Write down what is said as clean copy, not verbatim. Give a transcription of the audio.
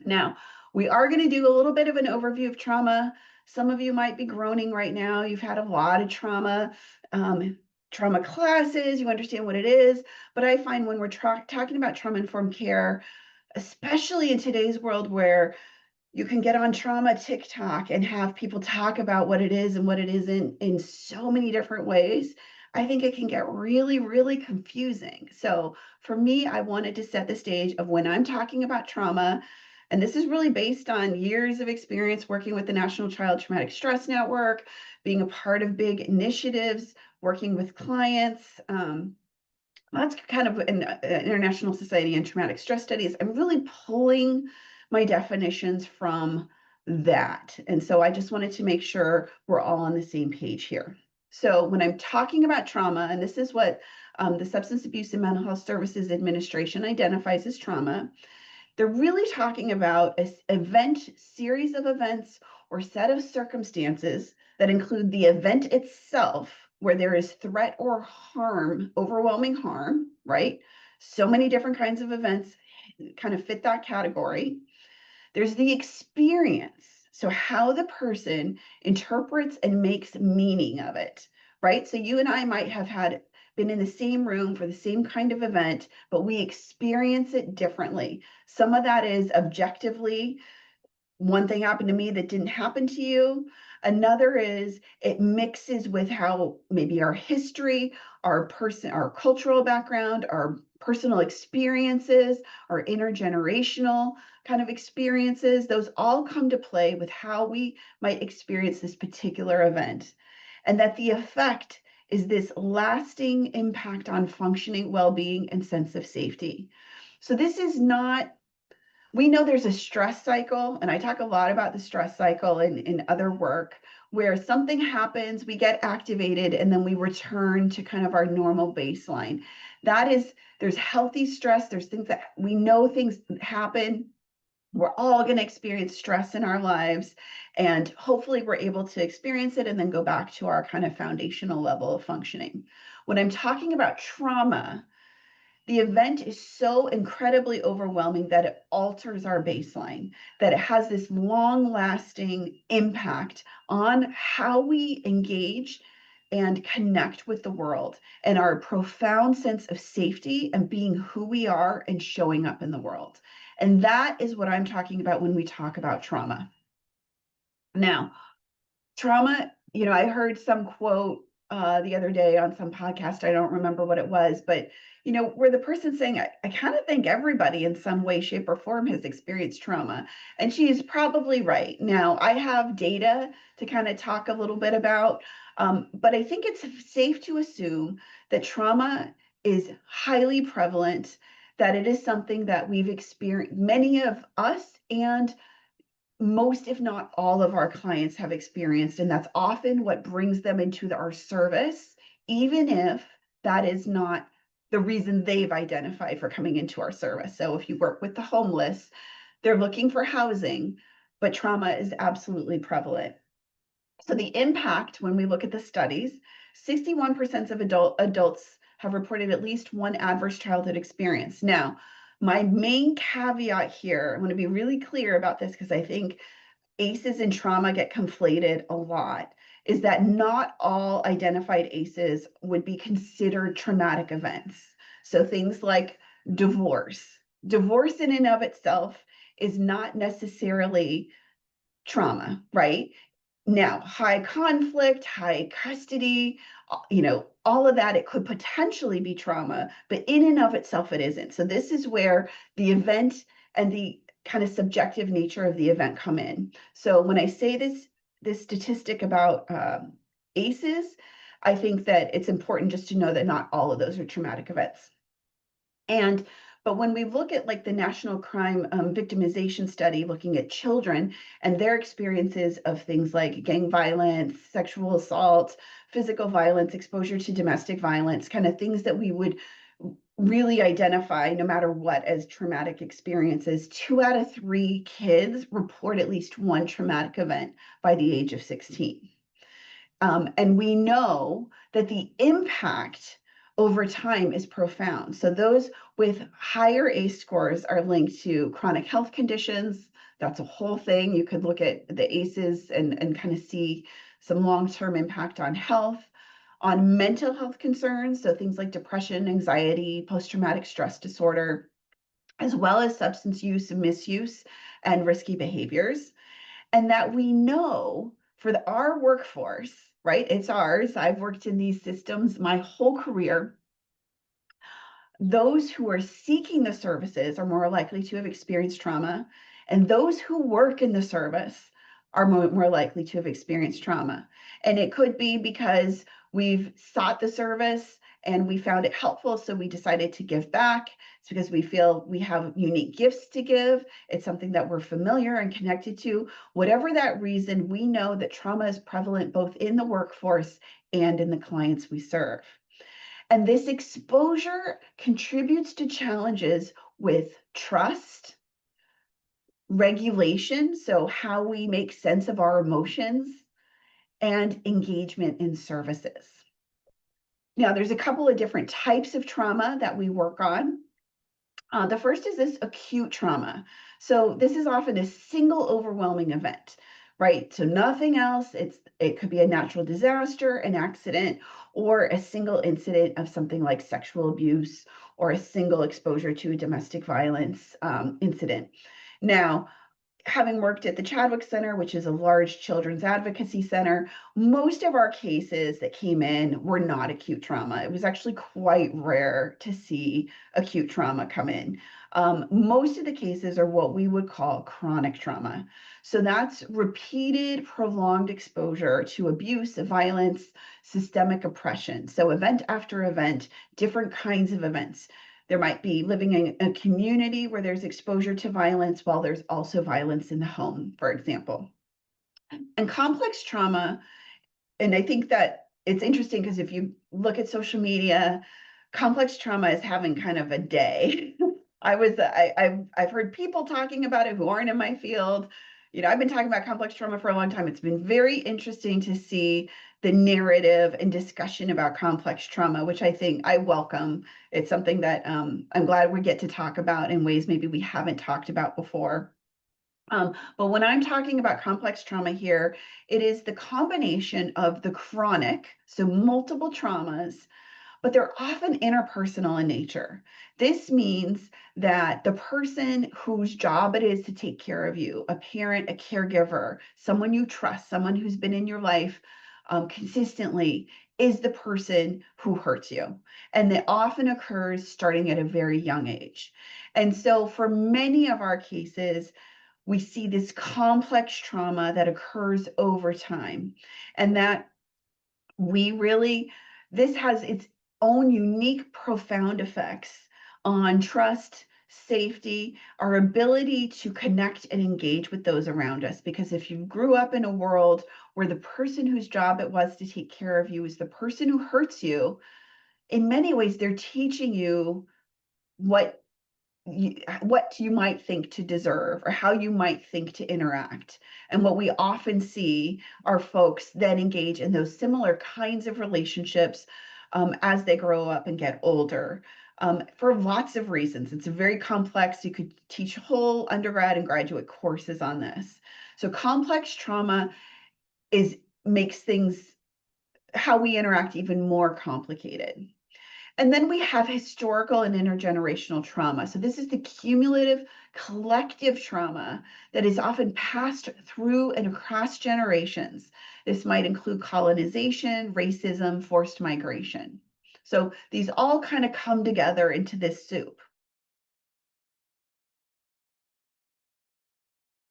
Now, we are going to do a little bit of an overview of trauma. Some of you might be groaning right now. You've had a lot of trauma classes, you understand what it is. But I find when we're talking about trauma-informed care, especially in today's world where you can get on trauma TikTok and have people talk about what it is and what it isn't in so many different ways, I think it can get really, really confusing. So for me, I wanted to set the stage of when I'm talking about trauma, and this is really based on years of experience working with the National Child Traumatic Stress Network, being a part of big initiatives, working with clients. That's kind of an International Society on Traumatic Stress Studies. I'm really pulling my definitions from that. And so I just wanted to make sure we're all on the same page here. So when I'm talking about trauma, and this is what the Substance Abuse and Mental Health Services Administration identifies as trauma, they're really talking about an event, series of events, or set of circumstances that include the event itself, where there is threat or harm, overwhelming harm, right? So many different kinds of events kind of fit that category. There's the experience. So how the person interprets and makes meaning of it, right? So you and I might have been in the same room for the same kind of event, but we experience it differently. Some of that is objectively, one thing happened to me that didn't happen to you. Another is it mixes with how maybe our history, our cultural background, our personal experiences, our intergenerational kind of experiences, those all come to play with how we might experience this particular event. And that the effect is this lasting impact on functioning, well-being, and sense of safety. So this is not, we know there's a stress cycle, and I talk a lot about the stress cycle in other work, where something happens, we get activated, and then we return to kind of our normal baseline. That is, there's healthy stress, there's things that we know things happen. We're all going to experience stress in our lives, and hopefully we're able to experience it and then go back to our kind of foundational level of functioning. When I'm talking about trauma, the event is so incredibly overwhelming that it alters our baseline, that it has this long lasting impact on how we engage and connect with the world and our profound sense of safety and being who we are and showing up in the world. And that is what I'm talking about when we talk about trauma. Now, trauma, I heard some quote the other day on some podcast. I don't remember what it was, but where the person's saying, I kind of think everybody in some way, shape, or form has experienced trauma. And she is probably right. Now, I have data to kind of talk a little bit about, but I think it's safe to assume that trauma is highly prevalent, that it is something that we've experienced, many of us and most, if not all of our clients have experienced, and that's often what brings them into our service, even if that is not the reason they've identified for coming into our service. So if you work with the homeless, they're looking for housing, but trauma is absolutely prevalent. So the impact, when we look at the studies, 61% of adults have reported at least one adverse childhood experience. Now, my main caveat here, I want to be really clear about this because I think ACEs and trauma get conflated a lot, is that not all identified ACEs would be considered traumatic events. So things like divorce. Divorce in and of itself is not necessarily trauma, right? Now, high conflict, high custody, all of that, it could potentially be trauma, but in and of itself, it isn't. So this is where the event and the kind of subjective nature of the event come in. So when I say this statistic about ACEs, I think that it's important just to know that not all of those are traumatic events. But when we look at like the National Crime Victimization Study, looking at children and their experiences of things like gang violence, sexual assault, physical violence, exposure to domestic violence, kind of things that we would really identify no matter what as traumatic experiences, 2 out of 3 kids report at least one traumatic event by the age of 16. And we know that the impact over time is profound. So those with higher ACE scores are linked to chronic health conditions. That's a whole thing. You could look at the ACEs and kind of see some long-term impact on health, on mental health concerns. So things like depression, anxiety, post-traumatic stress disorder, as well as substance use and misuse and risky behaviors. And that we know for our workforce, right? It's ours. I've worked in these systems my whole career. Those who are seeking the services are more likely to have experienced trauma, and those who work in the service are more likely to have experienced trauma. And it could be because we've sought the service and we found it helpful, so we decided to give back. It's because we feel we have unique gifts to give. It's something that we're familiar and connected to. Whatever that reason, we know that trauma is prevalent both in the workforce and in the clients we serve. And this exposure contributes to challenges with trust, regulation, so how we make sense of our emotions, and engagement in services. Now, there's a couple of different types of trauma that we work on. The first is this acute trauma. So this is often a single overwhelming event, right? So nothing else. It could be a natural disaster, an accident, or a single incident of something like sexual abuse or a single exposure to a domestic violence incident. Now, having worked at the Chadwick Center, which is a large children's advocacy center, most of our cases that came in were not acute trauma. It was actually quite rare to see acute trauma come in. Most of the cases are what we would call chronic trauma. So that's repeated, prolonged exposure to abuse, violence, systemic oppression. So event after event, different kinds of events. There might be living in a community where there's exposure to violence while there's also violence in the home, for example. And complex trauma, and I think that it's interesting because if you look at social media, complex trauma is having kind of a day. I've heard people talking about it who aren't in my field. You know, I've been talking about complex trauma for a long time. It's been very interesting to see the narrative and discussion about complex trauma, which I think I welcome. It's something that I'm glad we get to talk about in ways maybe we haven't talked about before. But when I'm talking about complex trauma here, it is the combination of the chronic, so multiple traumas, but they're often interpersonal in nature. This means that the person whose job it is to take care of you, a parent, a caregiver, someone you trust, someone who's been in your life consistently, is the person who hurts you. And that often occurs starting at a very young age. And so for many of our cases, we see this complex trauma that occurs over time, and that this has its own unique, profound effects on trust, safety, our ability to connect and engage with those around us. Because if you grew up in a world where the person whose job it was to take care of you is the person who hurts you, in many ways, they're teaching you what you might think to deserve or how you might think to interact. And what we often see are folks that engage in those similar kinds of relationships as they grow up and get older for lots of reasons. It's very complex. You could teach whole undergrad and graduate courses on this. So complex trauma makes things, how we interact, even more complicated. And then we have historical and intergenerational trauma. So this is the cumulative collective trauma that is often passed through and across generations. This might include colonization, racism, forced migration. So these all kind of come together into this soup.